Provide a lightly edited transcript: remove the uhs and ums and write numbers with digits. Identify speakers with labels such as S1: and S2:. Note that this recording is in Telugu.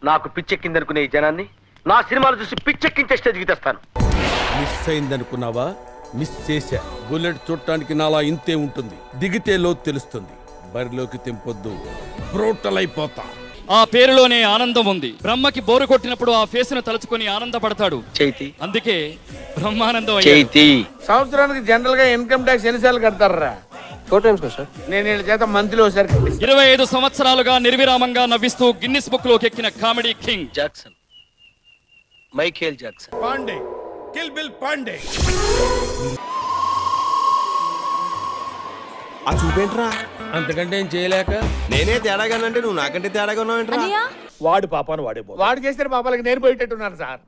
S1: నాకు పిచ్చెక్కిందనుకునే ఈ జనాన్ని నా సినిమాలు చూసి పిచ్చెక్కించే స్టేజ్కి తెస్తాను.
S2: మిస్ అయిందనుకున్నావా? మిస్ చేశా. బుల్లెట్ చూడటానికి నాలా ఇంతే ఉంటుంది, దిగితే లోతు తెలుస్తుంది. బరిలోకి తెంపొద్దు, బ్రూటల్ అయిపోతా.
S3: ఆ పేరులోనే ఆనందం ఉంది. బ్రహ్మకి బోరు కొట్టినప్పుడు ఆ ఫేసును తలుచుకొని ఆనందపడతాడు
S1: చైతి.
S3: అందుకే బ్రహ్మానందం
S1: చైతి.
S4: సంవత్సరానికి జనరల్ గా ఇన్కమ్ ట్యాక్స్ ఎన్నిసార్లు కడతారా?
S5: 4 times సార్.
S4: నేను వీళ్ళ చేత మంత్లీ ఒకసారి
S3: 25 సంవత్సరాలుగా నిర్విరామంగా నవ్విస్తూ గిన్నిస్ బుక్ లోకి ఎక్కిన comedy king
S1: Jackson, Michael Jackson.
S2: Pandey, kill bill Pandey.
S5: ఆ చూపేంట్రా?
S2: అంతకంటే ఏం చేయలేక
S5: నేనే తేడాగానంటే నువ్వు నాకంటే తేడాగా ఉన్నావేంట్రా?
S4: వాడు పాపాను వాడే వాడు చేస్తే పాపాలకి నేను పోయేటట్టున్నాను సార్.